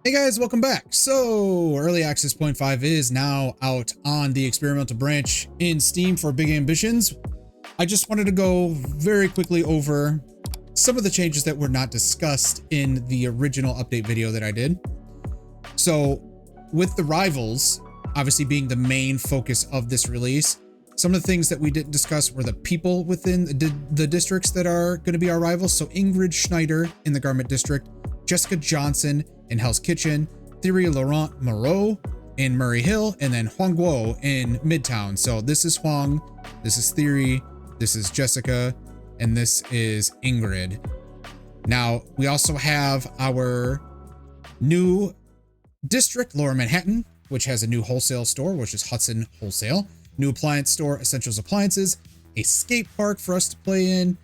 Hey guys, welcome back. So Early Access 0.5 is now out on the experimental branch in Steam for Big Ambitions. I just wanted to go very quickly over some of the changes that were not discussed in the original update video that I did. So with the rivals obviously being the main focus of this release, some of the things that we didn't discuss were the people within the districts that are going to be our rivals. So Ingrid Schneider in the Garment District, Jessica Johnson in Hell's Kitchen, Thierry Laurent Moreau in Murray Hill, and then Huang Guo in Midtown. So this is Huang, this is Thierry, this is Jessica, and this is Ingrid. Now, we also have our new district, Lower Manhattan, which has a new wholesale store, which is Hudson Wholesale, new appliance store, Essentials Appliances, a skate park for us to play in,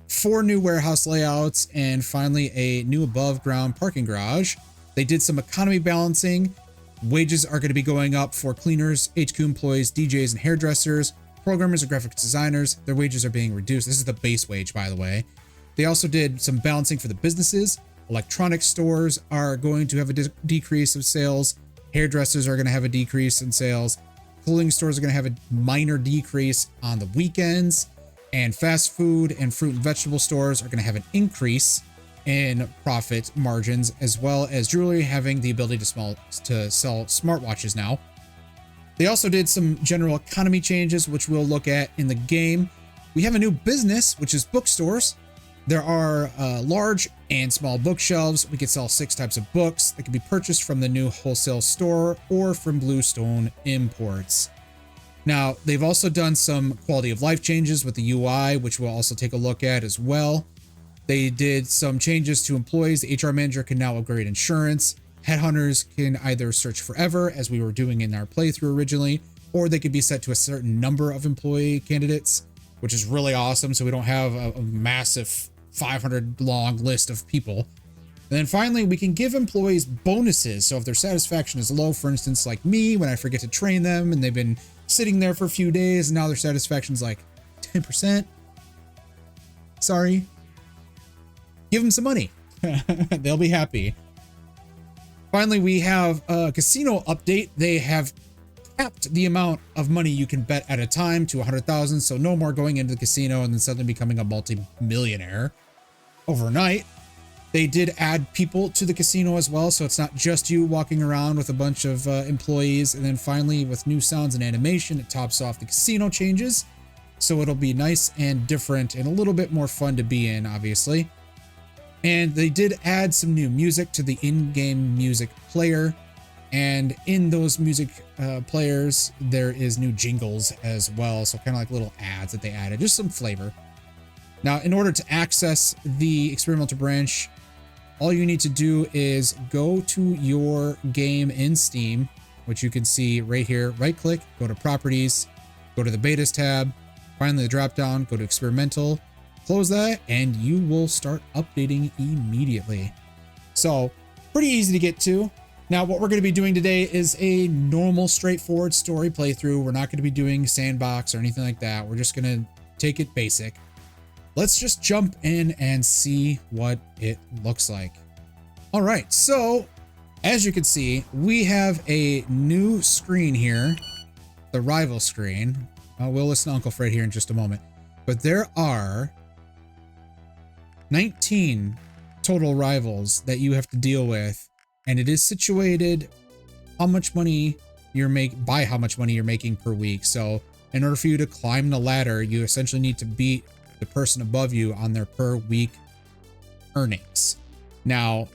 4 new warehouse layouts, and finally a new above ground parking garage. They did some economy balancing. Wages are going to be going up for cleaners, HQ employees, DJs, and hairdressers, programmers and graphic designers. Their wages are being reduced. This is the base wage, by the way. They also did some balancing for the businesses. Electronic stores are going to have a decrease of sales. Hairdressers are going to have a decrease in sales. Clothing stores are going to have a minor decrease on the weekends. And fast food and fruit and vegetable stores are going to have an increase in profit margins, as well as jewelry having the ability to sell smartwatches now. They also did some general economy changes, which we'll look at in the game. We have a new business, which is bookstores. There are large and small bookshelves. We can sell 6 types of books that can be purchased from the new wholesale store or from Bluestone Imports. Now, they've also done some quality of life changes with the UI, which we'll also take a look at as well. They did some changes to employees. The HR manager can now upgrade insurance. Headhunters can either search forever, as we were doing in our playthrough originally, or they could be set to a certain number of employee candidates, which is really awesome. So we don't have a massive 500 long list of people. And then finally, we can give employees bonuses. So if their satisfaction is low, for instance, like me, when I forget to train them and they've been sitting there for a few days and now their satisfaction is like 10%. Sorry. Give them some money. They'll be happy. Finally, we have a casino update. They have capped the amount of money you can bet at a time to 100,000. So no more going into the casino and then suddenly becoming a multi-millionaire overnight. They did add people to the casino as well, so it's not just you walking around with a bunch of employees. And then finally, with new sounds and animation, it tops off the casino changes. So it'll be nice and different and a little bit more fun to be in, obviously. And they did add some new music to the in-game music player. And in those music players, there is new jingles as well. So kind of like little ads that they added, just some flavor. Now, in order to access the experimental branch, all you need to do is go to your game in Steam, which you can see right here. Right click, go to properties, go to the betas tab, find the drop down, go to experimental, close that, and you will start updating immediately. So pretty easy to get to. Now, what we're going to be doing today is a normal, straightforward story playthrough. We're not going to be doing sandbox or anything like that. We're just going to take it basic. Let's just jump in and see what it looks like. All right, so as you can see, we have a new screen here, the rival screen. We'll listen to Uncle Fred here in just a moment. But there are 19 total rivals that you have to deal with, and it is situated how much money you're by how much money you're making per week. So in order for you to climb the ladder, you essentially need to beat the person above you on their per week earnings. Now,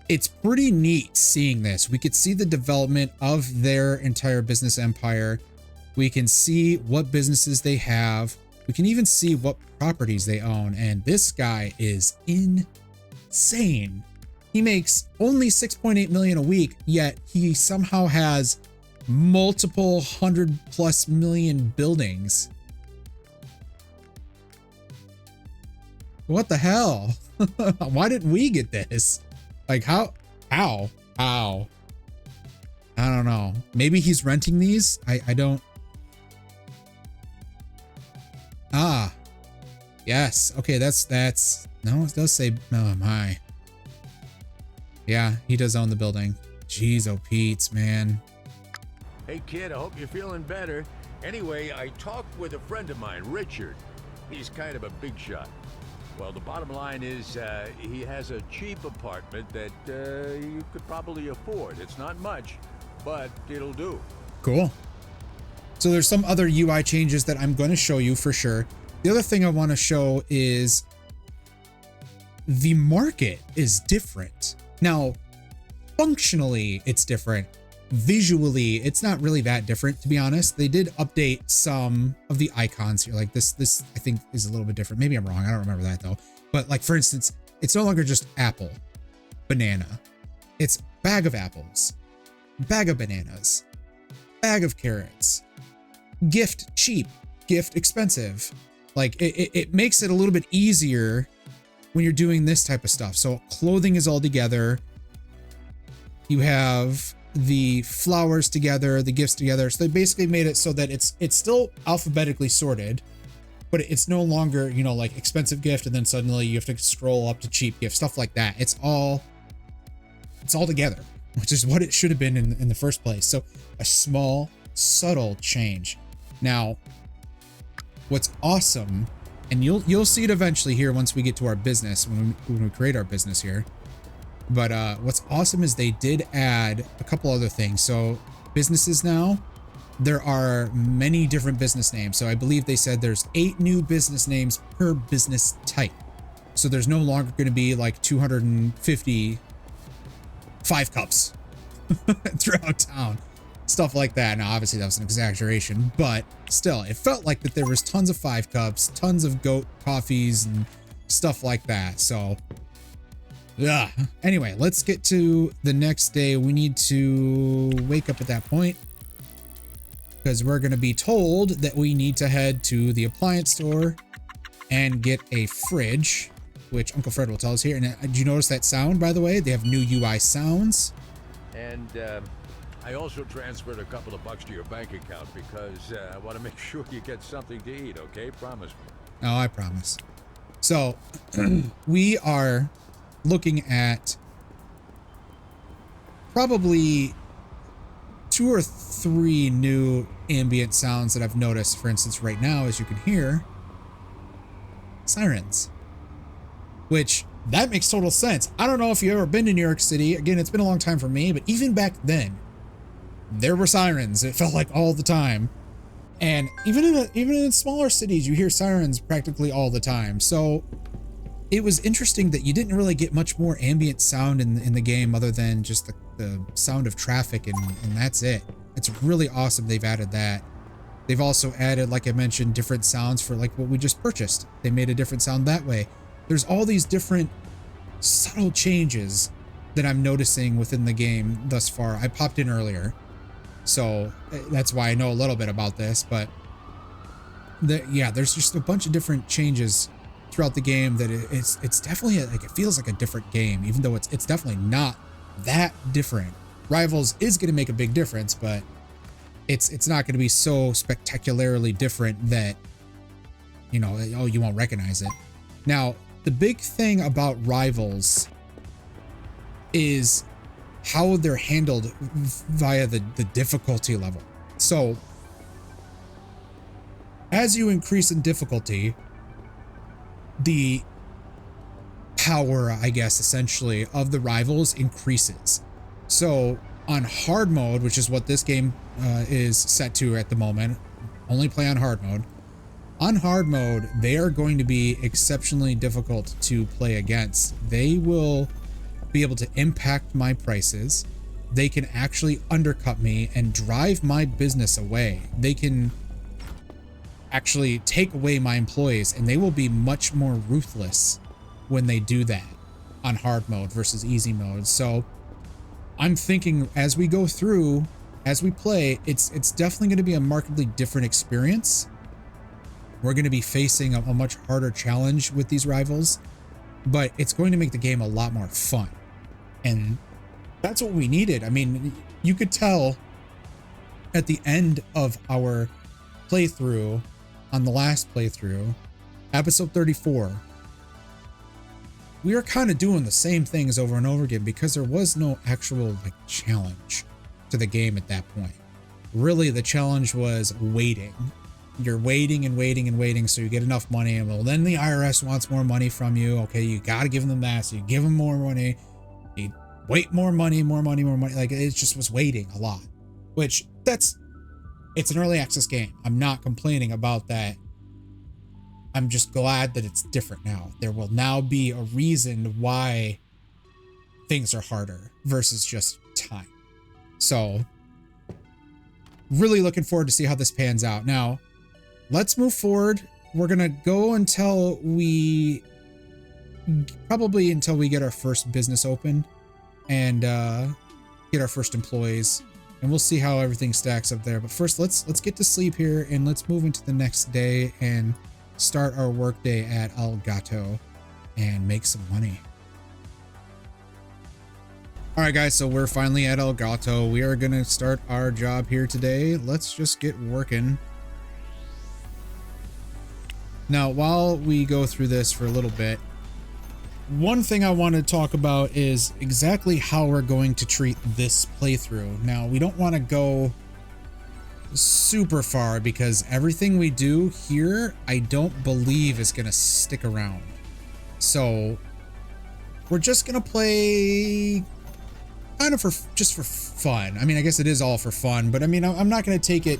it's pretty neat seeing this. We could see the development of their entire business empire. We can see what businesses they have. We can even see what properties they own. And this guy is insane. He makes only 6.8 million a week, yet he somehow has multiple 100+ million buildings. What the hell? Why didn't we get this? Like how? I don't know. Maybe he's renting these. I don't. Ah, yes. Okay, that's no, it does say, oh my. Yeah, he does own the building. Jeez, oh Pete's, man. Hey kid, I hope you're feeling better. Anyway, I talked with a friend of mine, Richard. He's kind of a big shot. Well, the bottom line is he has a cheap apartment that you could probably afford. It's not much, but it'll do. Cool. So there's some other UI changes that I'm going to show you for sure. The other thing I want to show is the market is different. Now, functionally, it's different. Visually, it's not really that different, to be honest. They did update some of the icons here. Like this I think is a little bit different. Maybe I'm wrong. I don't remember that though. But like, for instance, it's no longer just apple, banana. It's bag of apples, bag of bananas, bag of carrots, gift cheap, gift expensive. Like it makes it a little bit easier when you're doing this type of stuff. So clothing is all together. You have the flowers together, the gifts together. So they basically made it so that it's still alphabetically sorted, but it's no longer, you know, like expensive gift and then suddenly you have to scroll up to cheap gift, stuff like that. It's all together, which is what it should have been in the first place. So a small, subtle change. Now, what's awesome, and you'll see it eventually here once we get to our business, when we create our business here. But what's awesome is they did add a couple other things. So businesses now, there are many different business names. So I believe they said there's 8 new business names per business type. So there's no longer going to be like 250 5 cups throughout town. Stuff like that. Now, obviously that was an exaggeration, but still, it felt like that there was tons of 5 cups, tons of goat coffees and stuff like that. So yeah. Anyway, let's get to the next day. We need to wake up at that point because we're going to be told that we need to head to the appliance store and get a fridge, which Uncle Fred will tell us here. And did you notice that sound, by the way? They have new UI sounds. And I also transferred a couple of bucks to your bank account because I want to make sure you get something to eat, okay? Promise me. Oh, I promise. So we are looking at probably 2 or 3 new ambient sounds that I've noticed. For instance, right now, as you can hear, sirens, which that makes total sense. I don't know if you've ever been to New York City. Again, it's been a long time for me, but even back then, there were sirens. It felt like all the time. And even in smaller cities, you hear sirens practically all the time. So it was interesting that you didn't really get much more ambient sound in the game other than just the sound of traffic, and that's it. It's really awesome they've added that. They've also added, like I mentioned, different sounds for like what we just purchased. They made a different sound that way. There's all these different subtle changes that I'm noticing within the game thus far. I popped in earlier, so that's why I know a little bit about this, but yeah, there's just a bunch of different changes throughout the game that it's definitely like, it feels like a different game, even though it's definitely not that different. Rivals is going to make a big difference, but it's not going to be so spectacularly different that, you know, oh, you won't recognize it. Now, the big thing about Rivals is how they're handled via the difficulty level. So as you increase in difficulty, the power, I guess, essentially of the rivals increases. So on hard mode, which is what this game is set to at the moment, only play on hard mode. On hard mode, they are going to be exceptionally difficult to play against. They will be able to impact my prices. They can actually undercut me and drive my business away. They can actually take away my employees, and they will be much more ruthless when they do that on hard mode versus easy mode. So I'm thinking as we go through, as we play, it's definitely going to be a markedly different experience. We're going to be facing a much harder challenge with these rivals, but it's going to make the game a lot more fun. And that's what we needed. I mean, you could tell at the end of our playthrough, on the last playthrough, episode 34, we were kind of doing the same things over and over again because there was no actual like challenge to the game at that point. Really, the challenge was waiting. You're waiting and waiting and waiting so you get enough money, and well, then the IRS wants more money from you. Okay, you got to give them that, so you give them more money. You wait, more money, more money, more money. Like, it just was waiting a lot, which it's an early access game. I'm not complaining about that. I'm just glad that it's different now. There will now be a reason why things are harder versus just time. So really looking forward to see how this pans out. Now, let's move forward. We're going to go until we get our first business open and get our first employees, and we'll see how everything stacks up there. But first, let's get to sleep here, and let's move into the next day and start our work day at El Gato and make some money. All right, guys, so we're finally at El Gato. We are going to start our job here today. Let's just get working. Now, while we go through this for a little bit, one thing I want to talk about is exactly how we're going to treat this playthrough. Now, we don't want to go super far because everything we do here, I don't believe is going to stick around. So we're just going to play kind of just for fun. I mean, I guess it is all for fun, but I mean, I'm not going to take it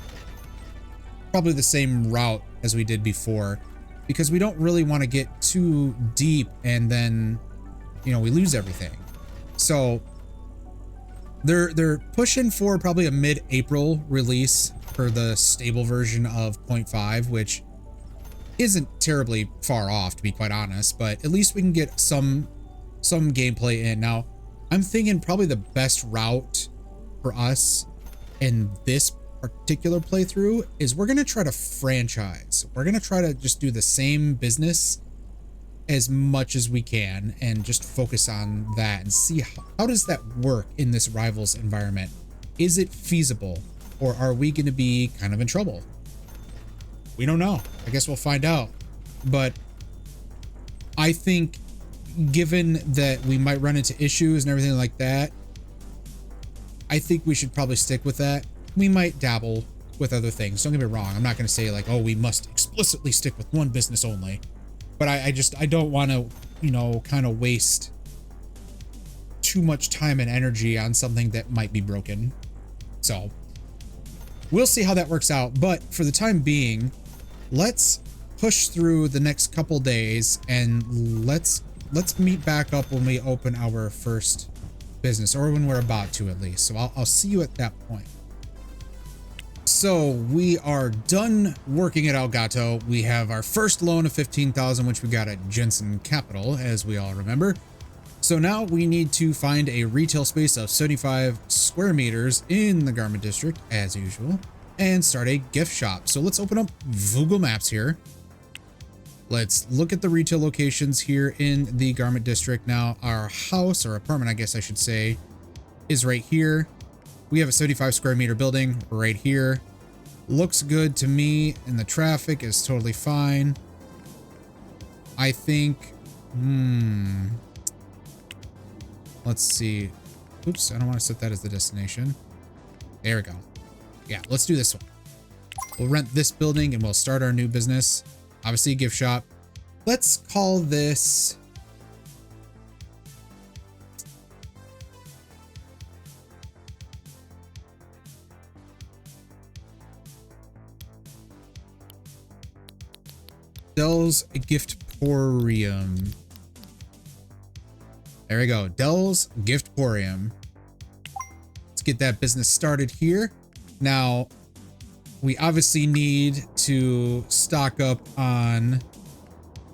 probably the same route as we did before, because we don't really want to get too deep and then, you know, we lose everything. So they're pushing for probably a mid-April release for the stable version of 0.5, which isn't terribly far off, to be quite honest, but at least we can get some gameplay in. Now, I'm thinking probably the best route for us in this particular playthrough is we're going to try to franchise. We're going to try to just do the same business as much as we can and just focus on that and see how does that work in this Rivals environment. Is it feasible, or are we going to be kind of in trouble? We don't know. I guess we'll find out. But I think given that we might run into issues and everything like that, I think we should probably stick with that. We might dabble with other things. Don't get me wrong. I'm not going to say like, oh, we must explicitly stick with one business only. But I don't want to, you know, kind of waste too much time and energy on something that might be broken. So we'll see how that works out. But for the time being, let's push through the next couple days and let's meet back up when we open our first business, or when we're about to at least. So I'll see you at that point. So we are done working at El Gato. We have our first loan of 15,000, which we got at Jensen Capital, as we all remember. So now we need to find a retail space of 75 square meters in the Garment District, as usual, and start a gift shop. So let's open up Google Maps here. Let's look at the retail locations here in the Garment District. Now, our house, or apartment, I guess I should say, is right here. We have a 75 square meter building right here. Looks good to me, and the traffic is totally fine. I think, let's see. Oops, I don't want to set that as the destination. There we go. Yeah, let's do this one. We'll rent this building and we'll start our new business. Obviously a gift shop. Let's call this Dell's Giftporium. There we go. Dell's Giftporium. Let's get that business started here. Now, we obviously need to stock up on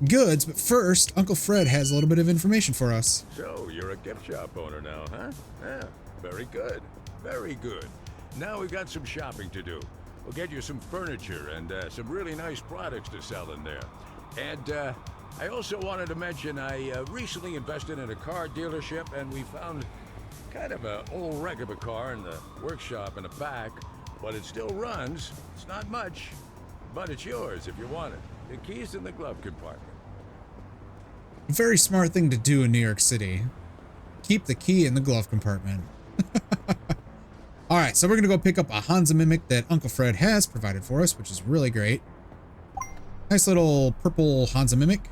goods, but first, Uncle Fred has a little bit of information for us. So, you're a gift shop owner now, huh? Yeah, very good. Very good. Now we've got some shopping to do. We'll get you some furniture and some really nice products to sell in there. And I also wanted to mention I recently invested in a car dealership, and we found kind of an old wreck of a car in the workshop in the back, but it still runs. It's not much, but it's yours if you want it. The key's in the glove compartment. A very smart thing to do in New York City. Keep the key in the glove compartment. All right, so we're gonna go pick up a Hansa Mimic that Uncle Fred has provided for us, which is really great. Nice little purple Hansa Mimic.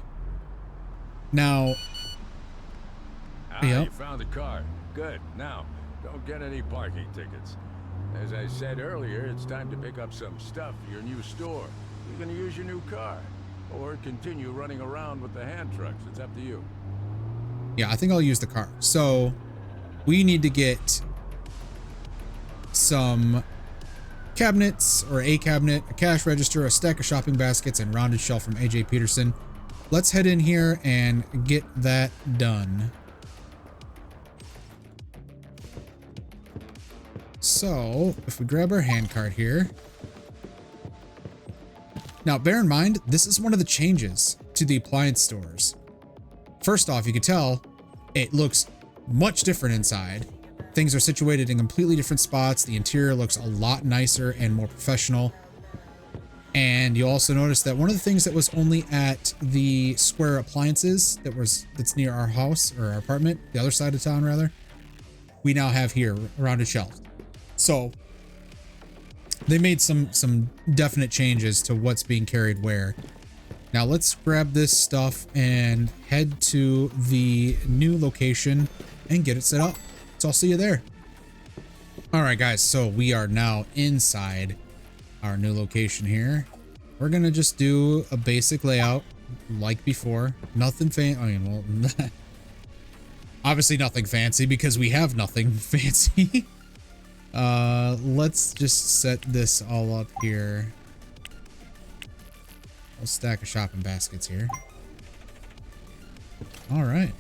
Now, you found the car. Good. Now, don't get any parking tickets. As I said earlier, it's time to pick up some stuff for your new store. You're gonna use your new car, or continue running around with the hand trucks. It's up to you. Yeah, I think I'll use the car. So we need to get some cabinets, or a cabinet, a cash register, a stack of shopping baskets, and rounded shelf from AJ Peterson. Let's head in here and get that done. So if we grab our hand cart here. Now bear in mind, this is one of the changes to the appliance stores. First off, you can tell it looks much different inside. Things are situated in completely different spots. The interior looks a lot nicer and more professional. And you'll also notice that one of the things that was only at the Square Appliances that's near our house, or our apartment, the other side of town rather, we now have here around a shelf. So they made some definite changes to what's being carried where. Now let's grab this stuff and head to the new location and get it set up. So I'll see you there. All right, guys, so we are now inside our new location here. We're gonna just do a basic layout like before. Nothing well, obviously nothing fancy because we have nothing fancy. Let's just set this all up here. A stack of shopping baskets here. All right.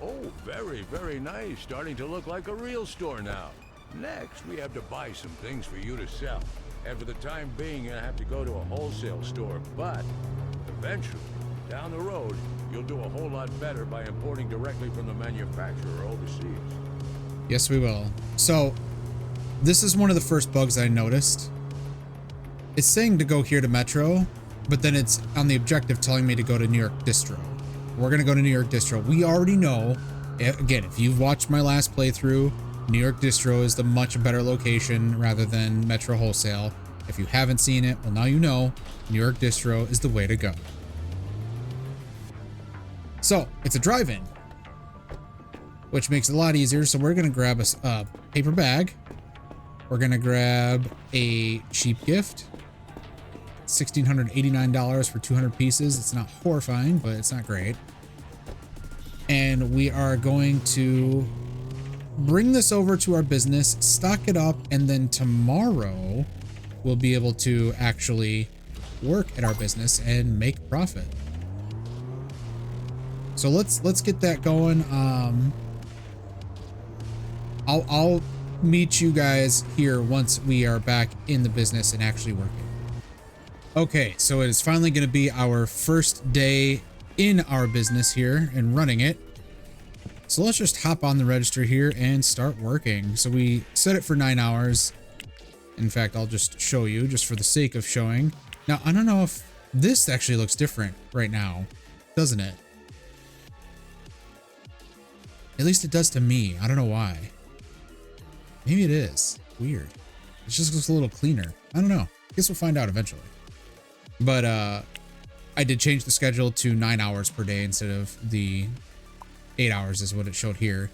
Oh, very, very nice. Starting to look like a real store now. Next, we have to buy some things for you to sell. And for the time being, you have to go to a wholesale store. But eventually, down the road, you'll do a whole lot better by importing directly from the manufacturer overseas. Yes, we will. So, this is one of the first bugs I noticed. It's saying to go here to Metro, but then it's on the objective telling me to go to New York Distro. We're going to go to New York Distro. We already know, again, if you've watched my last playthrough, New York Distro is the much better location rather than Metro Wholesale. If you haven't seen it, well, now you know New York Distro is the way to go. So, it's a drive-in, which makes it a lot easier. So we're going to grab a paper bag. We're going to grab a cheap gift. $1,689 for 200 pieces. It's not horrifying, but it's not great. And we are going to bring this over to our business, stock it up, and then tomorrow we'll be able to actually work at our business and make profit. So let's get that going. I'll meet you guys here once we are back in the business and actually working. Okay, so it is finally going to be our first day in our business here and running it. So let's just hop on the register here and start working. So we set it for 9 hours. In fact, I'll just show you just for the sake of showing. Now, I don't know if this actually looks different right now, doesn't it? At least it does to me. I don't know why. Maybe it is. Weird. It just looks a little cleaner. I don't know. Guess we'll find out eventually. But I did change the schedule to 9 hours per day instead of the 8 hours is what it showed here.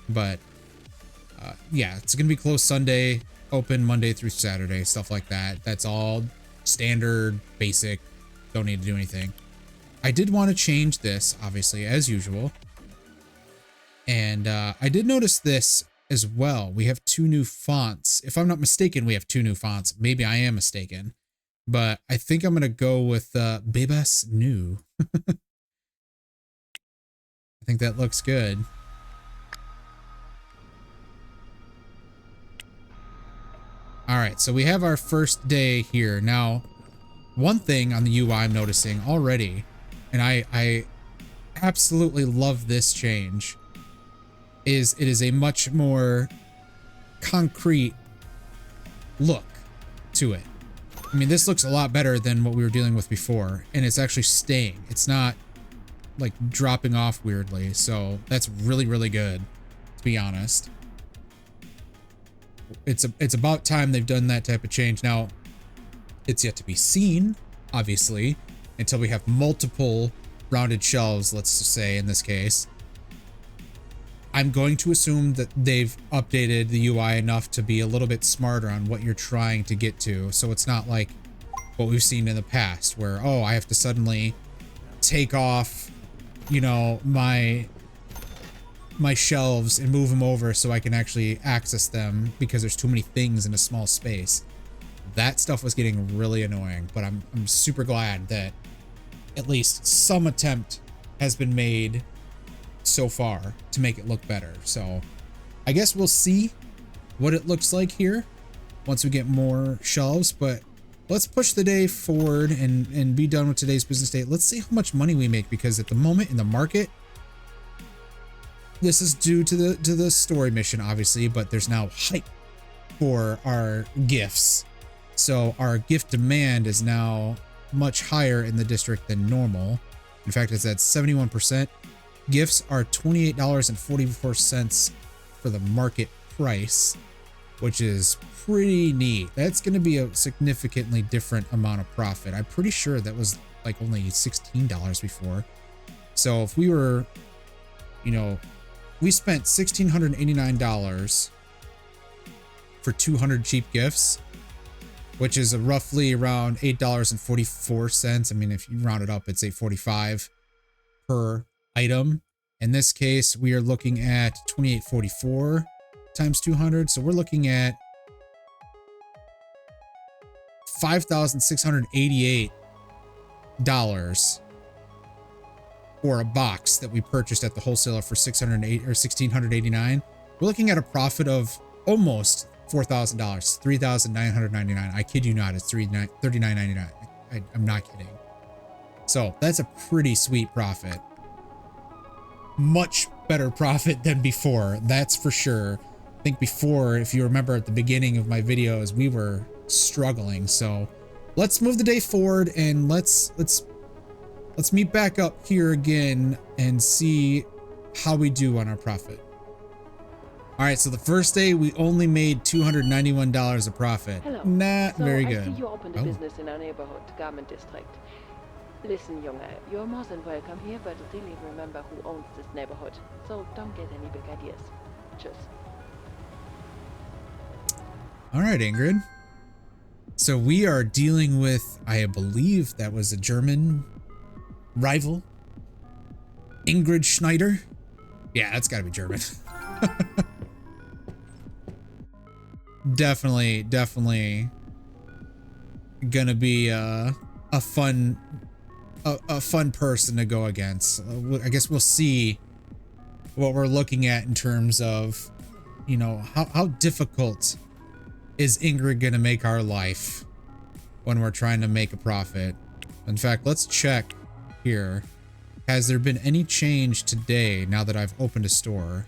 But yeah, it's going to be closed Sunday, open Monday through Saturday, stuff like that. That's all standard, basic. Don't need to do anything. I did want to change this, obviously, as usual. And I did notice this as well. We have 2 new fonts. If I'm not mistaken, we have 2 new fonts. Maybe I am mistaken. But I think I'm going to go with Bebas New. I think that looks good. All right, so we have our first day here. Now, one thing on the UI I'm noticing already, and I absolutely love this change, is it is a much more concrete look to it. I mean, this looks a lot better than what we were dealing with before, and it's actually staying. It's not like dropping off weirdly. So that's really, really good, to be honest. It's about time they've done that type of change. Now, it's yet to be seen, obviously, until we have multiple rounded shelves, let's just say in this case. I'm going to assume that they've updated the UI enough to be a little bit smarter on what you're trying to get to. So it's not like what we've seen in the past where, oh, I have to suddenly take off, you know, my shelves and move them over so I can actually access them because there's too many things in a small space. That stuff was getting really annoying, but I'm super glad that at least some attempt has been made so far to make it look better. So I guess we'll see what it looks like here once we get more shelves, but let's push the day forward and be done with today's business day. Let's see how much money we make, because at the moment in the market, this is due to the story mission, obviously, but there's now hype for our gifts. So our gift demand is now much higher in the district than normal. In fact, it's at 71%. Gifts are $28.44 for the market price, which is pretty neat. That's going to be a significantly different amount of profit. I'm pretty sure that was like only $16 before. So if we were, you know, we spent $1,689 for 200 cheap gifts, which is roughly around $8.44. I mean, if you round it up, it's $8.45 per item. In this case, we are looking at $28.44 times 200. So we're looking at $5,688 for a box that we purchased at the wholesaler for $608 or $1,689. We're looking at a profit of almost $4,000, $3,999. I kid you not, it's $39.99. I'm not kidding. So that's a pretty sweet profit. Much better profit than before, that's for sure. I think before, if you remember at the beginning of my videos, we were struggling. So let's move the day forward and let's meet back up here again and see how we do on our profit. All right, so the first day we only made $291 of profit. Hello. Not very good. I see you opened a business in our neighborhood, Garment District. Listen, Junge, you're more than welcome here, but really remember who owns this neighborhood. So don't get any big ideas. Tschüss. All right, Ingrid. So we are dealing with, I believe that was a German rival, Ingrid Schneider. Yeah, that's got to be German. Definitely gonna be a fun person to go against. I guess we'll see what we're looking at in terms of, you know, how difficult is Ingrid gonna make our life when we're trying to make a profit. In fact, let's check here. Has there been any change today now that I've opened a store?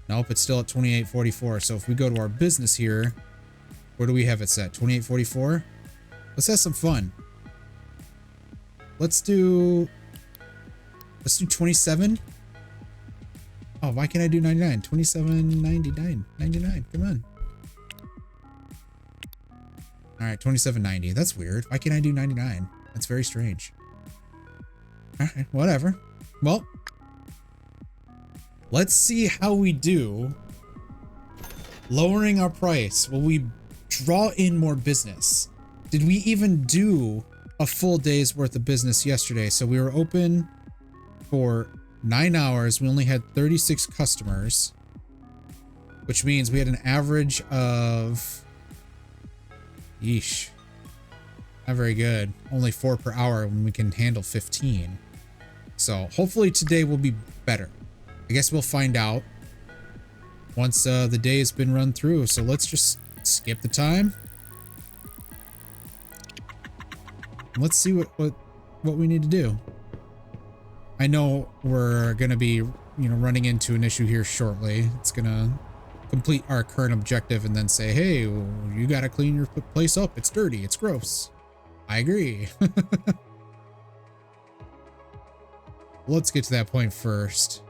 Nope, it's still at $28.44. So if we go to our business here, where do we have it set? $28.44? Let's have some fun. Let's do 27. Oh, why can't I do 99? 27.99. 99. Come on. All right, 27.90. That's weird. Why can't I do 99? That's very strange. All right, whatever. Well, let's see how we do lowering our price. Will we draw in more business? Did we even do a full day's worth of business yesterday? So we were open for 9 hours. We only had 36 customers, which means we had an average of, yeesh, not very good. Only 4 per hour when we can handle 15. So hopefully today will be better. I guess we'll find out once the day has been run through. So let's just skip the time. Let's see what we need to do. I know we're gonna be, you know, running into an issue here shortly. It's gonna complete our current objective and then say, hey, you got to clean your place up. It's dirty. It's gross. I agree. Let's get to that point first.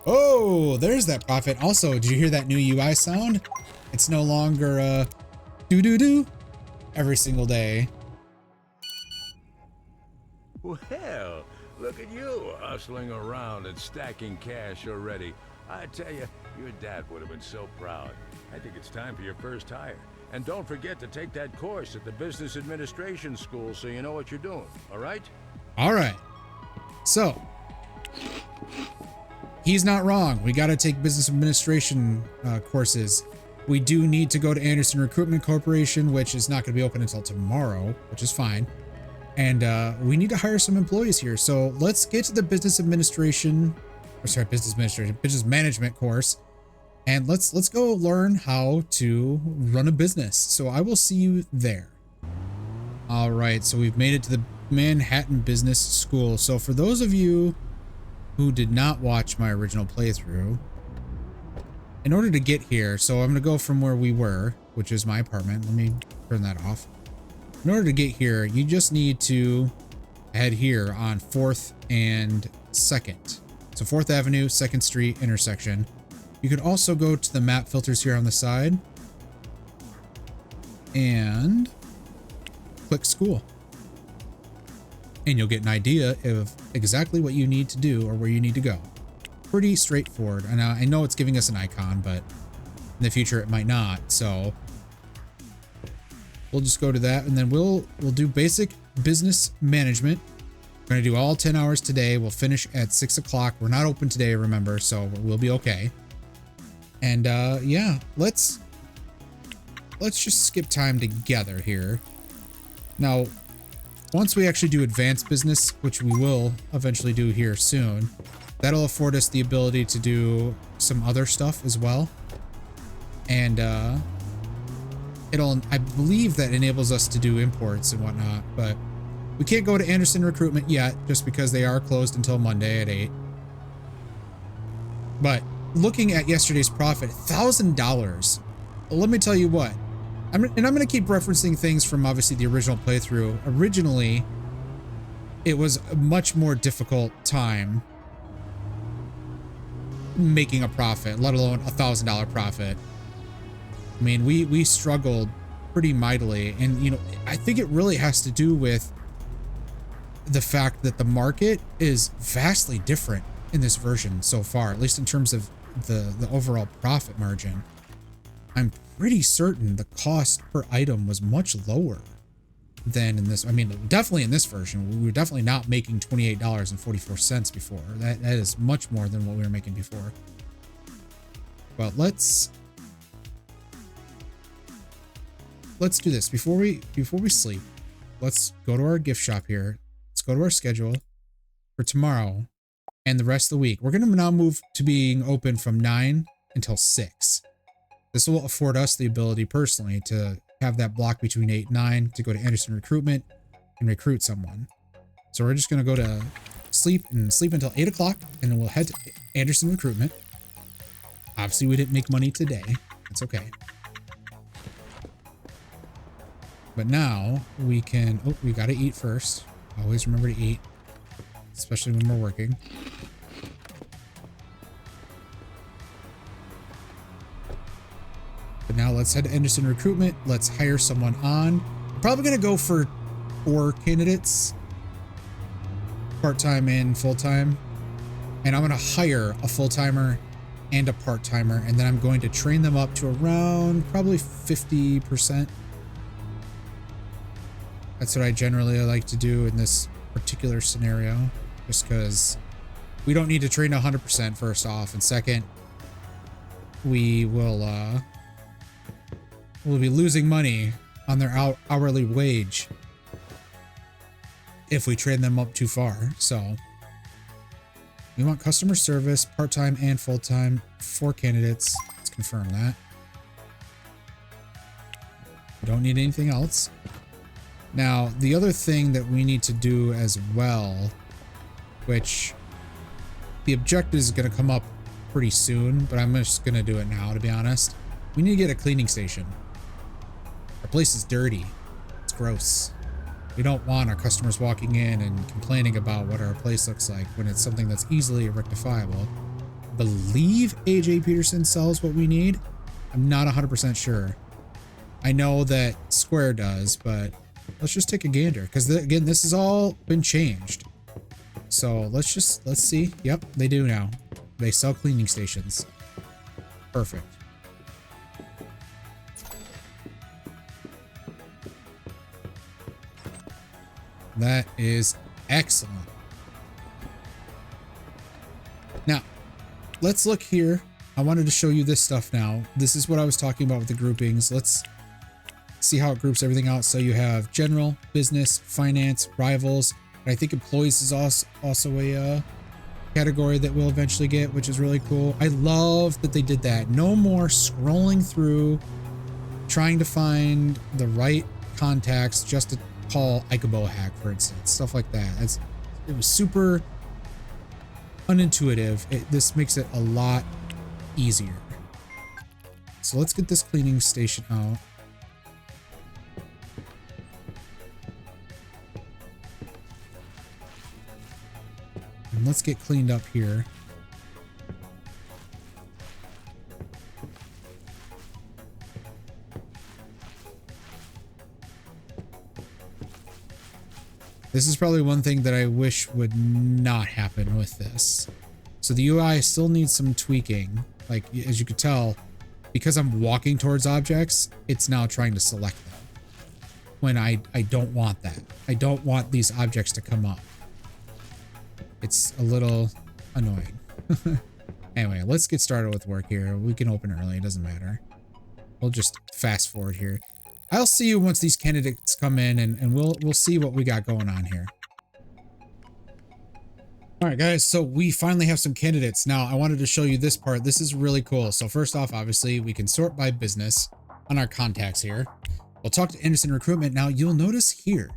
Oh, there's that profit. Also, did you hear that new UI sound? It's no longer do every single day. Well, look at you hustling around and stacking cash already. I tell you, your dad would have been so proud. I think it's time for your first hire. And don't forget to take that course at the business administration school so you know what you're doing, all right? All right. So, he's not wrong. We got to take business administration courses. We do need to go to Anderson Recruitment Corporation, which is not going to be open until tomorrow, which is fine. And we need to hire some employees here. So let's get to the business management course. And let's go learn how to run a business. So I will see you there. All right. So we've made it to the Manhattan Business School. So for those of you who did not watch my original playthrough, in order to get here, so I'm going to go from where we were, which is my apartment. Let me turn that off. In order to get here, you just need to head here on 4th and 2nd. So 4th Avenue, 2nd Street intersection. You could also go to the map filters here on the side and click school. And you'll get an idea of exactly what you need to do or where you need to go. Pretty straightforward. And I know it's giving us an icon, but in the future it might not. So we'll just go to that, and then we'll do basic business management. We're going to do all 10 hours today. We'll finish at 6 o'clock. We're not open today, remember, so we'll be okay. And yeah, let's just skip time together here. Now, once we actually do advanced business, which we will eventually do here soon, that'll afford us the ability to do some other stuff as well. And I believe that enables us to do imports and whatnot, but we can't go to Anderson Recruitment yet just because they are closed until Monday at 8. But looking at yesterday's profit, $1,000. Let me tell you what, I'm going to keep referencing things from obviously the original playthrough. Originally, it was a much more difficult time making a profit, let alone $1,000 profit. I mean, we struggled pretty mightily, and you know, I think it really has to do with the fact that the market is vastly different in this version so far, at least in terms of the overall profit margin. I'm pretty certain the cost per item was much lower than in this. I mean, definitely in this version, we were definitely not making $28.44 before. That is much more than what we were making before. But let's do this before we sleep. Let's go to our gift shop here. Let's go to our schedule for tomorrow and the rest of the week. We're going to now move to being open from 9 until 6. This will afford us the ability personally to have that block between 8 and 9 to go to Anderson Recruitment and recruit someone. So we're just going to go to sleep until 8 o'clock, and then we'll head to Anderson Recruitment. Obviously, we didn't make money today. It's okay. But now we can, oh, we got to eat first. Always remember to eat, especially when we're working. But now let's head to Anderson Recruitment. Let's hire someone on. I'm probably going to go for 4 candidates, part-time and full-time. And I'm going to hire a full-timer and a part-timer, and then I'm going to train them up to around probably 50%. That's what I generally like to do in this particular scenario, just because we don't need to train 100% first off, and second, we will we'll be losing money on their hourly wage if we train them up too far. So we want customer service, part-time and full-time, 4 candidates. Let's confirm that. We don't need anything else. Now, the other thing that we need to do as well, which the objective is going to come up pretty soon, but I'm just going to do it now, to be honest. We need to get a cleaning station. Our place is dirty. It's gross. We don't want our customers walking in and complaining about what our place looks like when it's something that's easily rectifiable. I believe AJ Peterson sells what we need. I'm not 100% sure. I know that Square does, but let's just take a gander because again, this has all been changed. So let's see. Yep, they do now. They sell cleaning stations. Perfect. That is excellent. Now, let's look here. I wanted to show you this stuff now. This is what I was talking about with the groupings. Let's see how it groups everything out. So you have general, business, finance, rivals. And I think employees is also a category that we'll eventually get, which is really cool. I love that they did that. No more scrolling through, trying to find the right contacts just to call Ikubo hack, for instance, stuff like that. It was super unintuitive. This makes it a lot easier. So let's get this cleaning station out. And let's get cleaned up here. This is probably one thing that I wish would not happen with this. So the UI still needs some tweaking. Like, as you could tell, because I'm walking towards objects, it's now trying to select them. When I don't want that. I don't want these objects to come up. It's a little annoying. Anyway, let's get started with work here. We can open early, it doesn't matter. We'll just fast forward here. I'll see you once these candidates come in and we'll see what we got going on here. All right, guys, so we finally have some candidates. Now, I wanted to show you this part. This is really cool. So first off, obviously, we can sort by business on our contacts here. We'll talk to Anderson Recruitment. Now, you'll notice here,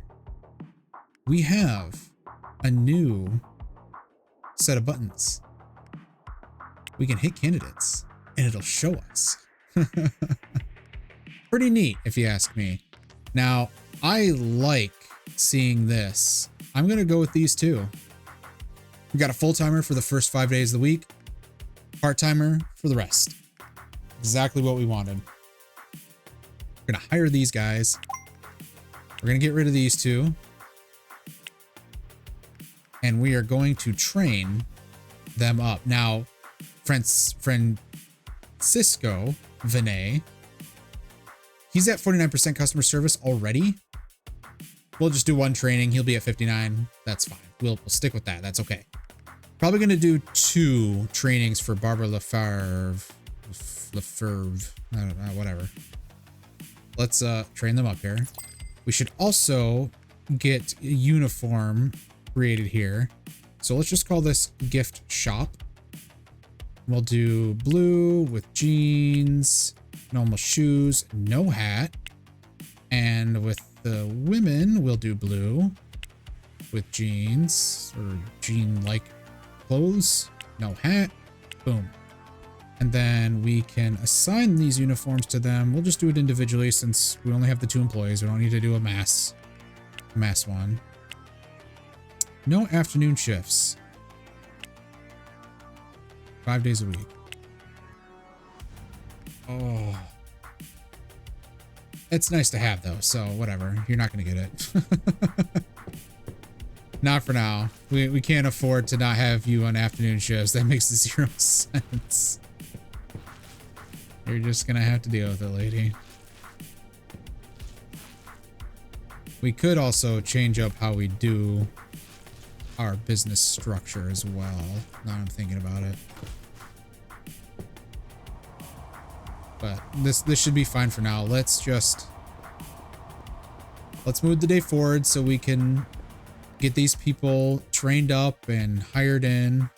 we have a new set of buttons. We can hit candidates and it'll show us. Pretty neat, if you ask me. Now, I like seeing this. I'm going to go with these two. We got a full-timer for the first 5 days of the week, part-timer for the rest. Exactly what we wanted. We're going to hire these guys. We're going to get rid of these two. And we are going to train them up. Now, Francisco Vinay, he's at 49% customer service already. We'll just do one training. He'll be at 59. That's fine. We'll stick with that. That's okay. Probably going to do 2 trainings for Barbara Lefebvre. I don't know, whatever. Let's train them up here. We should also get a uniform created here. So let's just call this gift shop. We'll do blue with jeans, normal shoes, no hat. And with the women, we'll do blue with jeans or jean-like clothes, no hat, boom. And then we can assign these uniforms to them. We'll just do it individually since we only have the 2 employees. We don't need to do a mass one. No afternoon shifts. 5 days a week. Oh. It's nice to have though, so whatever. You're not gonna get it. Not for now. We can't afford to not have you on afternoon shifts. That makes 0 sense. You're just gonna have to deal with it, lady. We could also change up how we do our business structure as well. Now I'm thinking about it. But this should be fine for now. Let's move the day forward so we can get these people trained up and hired in.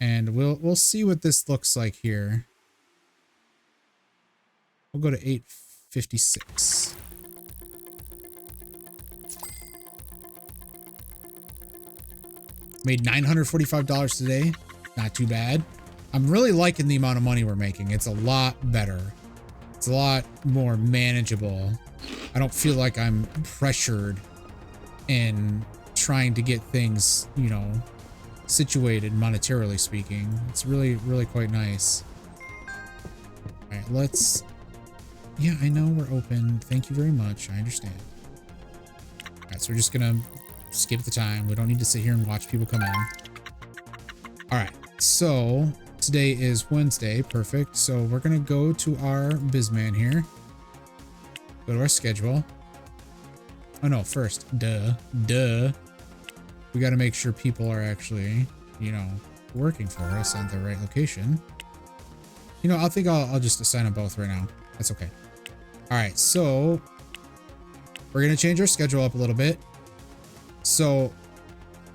And we'll see what this looks like here. We'll go to 856. Made $945 today. Not too bad. I'm really liking the amount of money we're making. It's a lot better. It's a lot more manageable. I don't feel like I'm pressured in trying to get things, you know, situated monetarily speaking. It's really, really quite nice. All right, let's... Yeah, I know we're open. Thank you very much. I understand. All right, so we're just gonna skip the time. We don't need to sit here and watch people come in. All right, so today is Wednesday. Perfect. So we're gonna go to our bizman here. Go to our schedule. Oh no, first, duh. We got to make sure people are actually, you know, working for us at the right location. You know, I think I'll just assign them both right now. That's okay. All right, so we're going to change our schedule up a little bit. So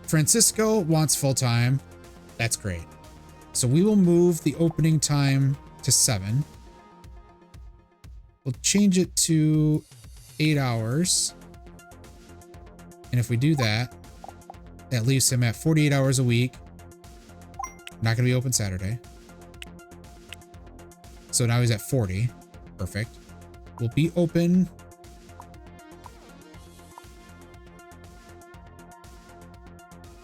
Francisco wants full-time. That's great. So we will move the opening time to 7. We'll change it to 8 hours. And if we do that, that leaves him at 48 hours a week. Not going to be open Saturday. So now he's at 40. Perfect. We'll be open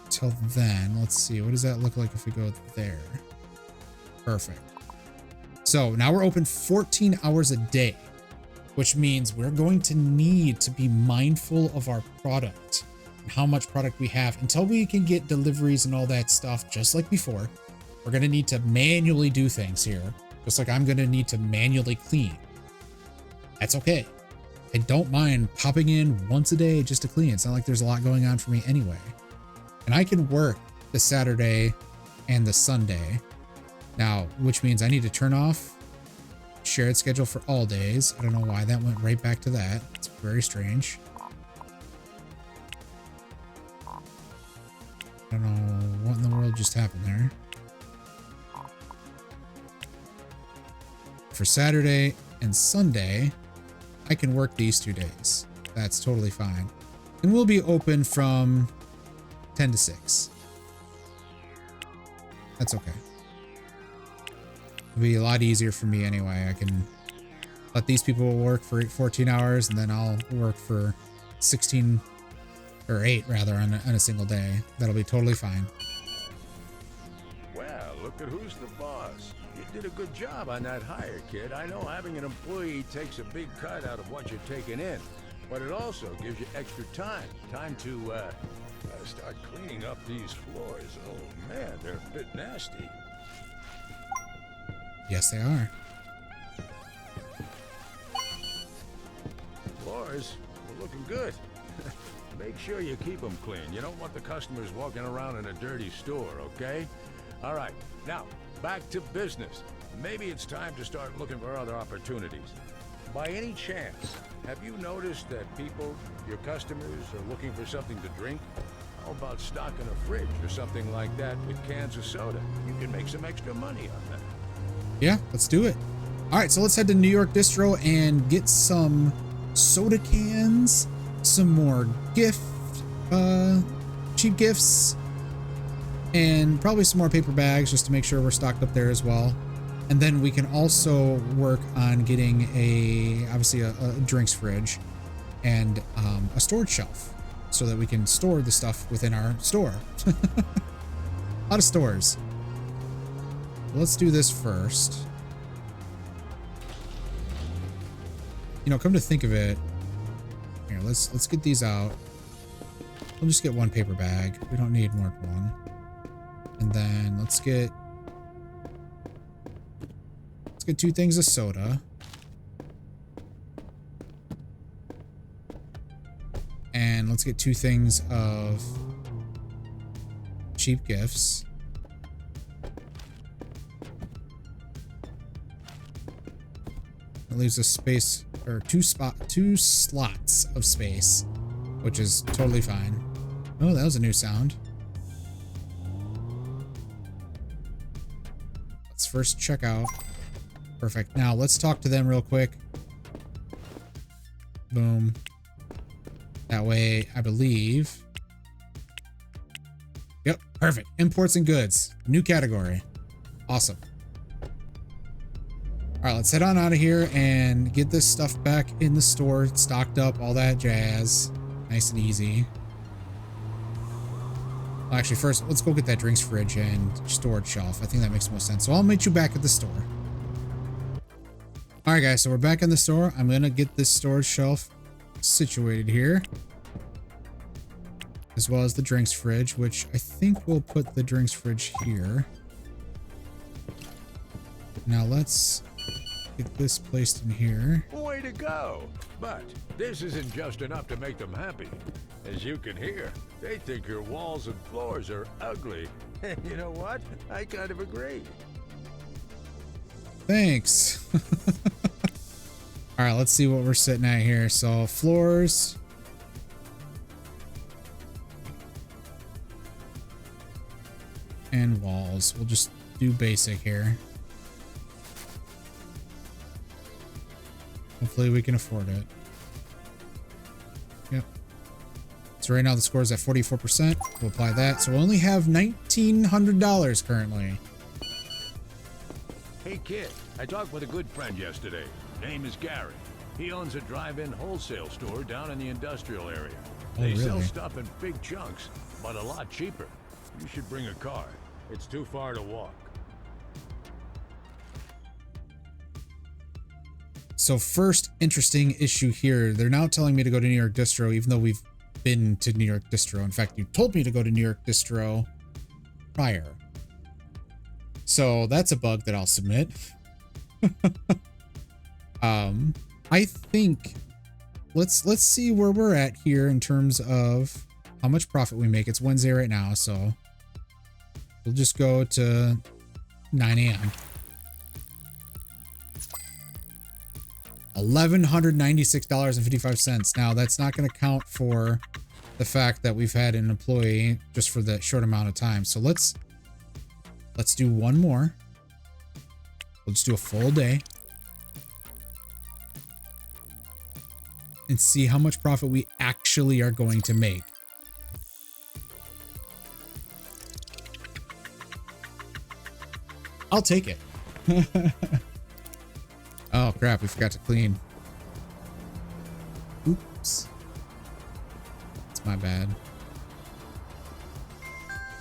till then. Let's see. What does that look like if we go there? Perfect. So now we're open 14 hours a day, which means we're going to need to be mindful of our product and how much product we have until we can get deliveries and all that stuff. Just like before, we're going to need to manually do things here, just like I'm going to need to manually clean. That's okay. I don't mind popping in once a day just to clean. It's not like there's a lot going on for me anyway. And I can work the Saturday and the Sunday now, which means I need to turn off shared schedule for all days. I don't know why that went right back to that. It's very strange. I don't know what in the world just happened there. For Saturday and Sunday, I can work these 2 days. That's totally fine. And we'll be open from 10 to 6. That's okay. It'll be a lot easier for me anyway. I can let these people work for 14 hours and then I'll work for 16 or 8 rather on a single day. That'll be totally fine. Well, look at who's the boss. You did a good job on that hire, kid. I know having an employee takes a big cut out of what you're taking in, but it also gives you extra time. Time to start cleaning up these floors. Oh man, they're a bit nasty. Yes, they are. Floors are looking good. Make sure you keep them clean. You don't want the customers walking around in a dirty store, okay? All right, now, back to business. Maybe it's time to start looking for other opportunities. By any chance, have you noticed that people, your customers, are looking for something to drink? How about stocking a fridge or something like that with cans of soda? You can make some extra money on that. Yeah, let's do it. All right, so let's head to New York Distro and get some soda cans, some more cheap gifts, and probably some more paper bags just to make sure we're stocked up there as well. And then we can also work on getting obviously a drinks fridge and a storage shelf so that we can store the stuff within our store. A lot of stores. Let's do this first. You know, come to think of it, here, let's get these out. We'll just get one paper bag. We don't need more than one. And then let's get 2 things of soda. And let's get 2 things of cheap gifts. That leaves us space, or 2 slots of space, which is totally fine. Oh, that was a new sound. Let's first check out. Perfect. Now let's talk to them real quick. Boom. That way, I believe Yep, perfect. Imports and goods. New category. Awesome. All right, let's head on out of here and get this stuff back in the store, stocked up, all that jazz. Nice and easy. Well, actually, first, let's go get that drinks fridge and storage shelf. I think that makes most sense. So I'll meet you back at the store. All right, guys, so we're back in the store. I'm going to get this storage shelf situated here, as well as the drinks fridge, which I think we'll put the drinks fridge here. Now let's get this placed in here. Way to go! But this isn't just enough to make them happy. As you can hear, they think your walls and floors are ugly. And you know what? I kind of agree. Thanks. All right, let's see what we're sitting at here. So floors. And walls. We'll just do basic here. Hopefully we can afford it. Yep. So right now the score is at 44%. We'll apply that. So we only have $1,900 currently. Hey kid, I talked with a good friend yesterday. Name is Gary. He owns a drive-in wholesale store down in the industrial area. Oh, They really? sell stuff in big chunks, but a lot cheaper. You should bring a car. It's too far to walk. So first interesting issue here, they're now telling me to go to New York Distro, even though we've been to New York Distro. In fact, you told me to go to New York Distro prior. So that's a bug that I'll submit. I think let's see where we're at here in terms of how much profit we make. It's Wednesday right now, so we'll just go to 9 a.m. $1,196.55. Now that's not going to count for the fact that we've had an employee just for that short amount of time. So let's do one more. We'll just do a full day and see how much profit we actually are going to make. I'll take it. Oh crap, we forgot to clean. Oops. It's my bad.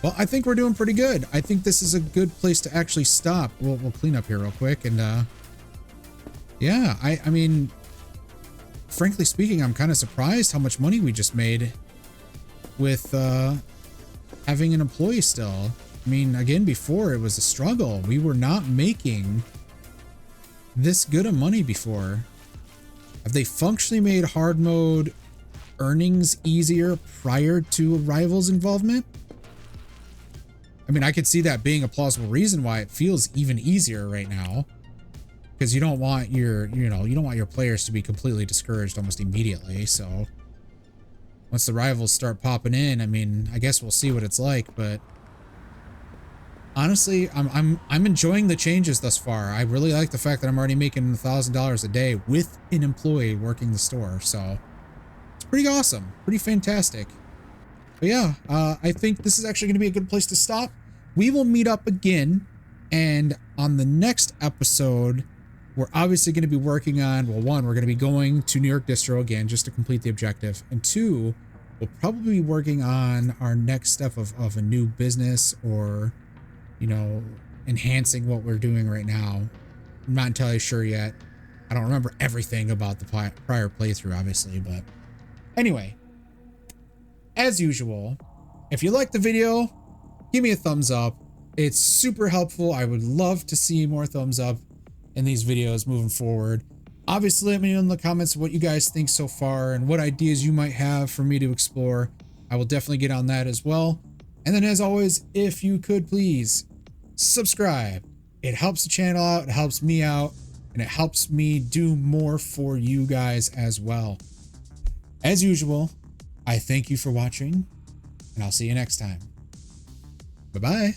Well, I think we're doing pretty good. I think this is a good place to actually stop. We'll clean up here real quick and yeah, I mean, frankly speaking, I'm kind of surprised how much money we just made with having an employee still. I mean, again, before it was a struggle. We were not making this good of money before. Have they functionally made hard mode earnings easier prior to Arrival's involvement? I mean, I could see that being a plausible reason why it feels even easier right now, because you don't want your, you don't want your players to be completely discouraged almost immediately. So once the rivals start popping in, I mean, I guess we'll see what it's like, but honestly, I'm enjoying the changes thus far. I really like the fact that I'm already making $1,000 a day with an employee working the store. So it's pretty awesome, pretty fantastic. But yeah, I think this is actually going to be a good place to stop. We will meet up again, and on the next episode, we're obviously going to be working on, well, one, we're going to be going to New York Distro again just to complete the objective, and two, we'll probably be working on our next step of a new business, or enhancing what we're doing right now. I'm not entirely sure yet. I don't remember everything about the prior playthrough, obviously, but anyway, as usual, if you liked the video, give me a thumbs up. It's super helpful. I would love to see more thumbs up in these videos moving forward. Obviously, let me know in the comments what you guys think so far and what ideas you might have for me to explore. I will definitely get on that as well. And then, as always, if you could please subscribe. It helps the channel out, it helps me out, and it helps me do more for you guys as well. As usual, I thank you for watching, and I'll see you next time. Bye-bye.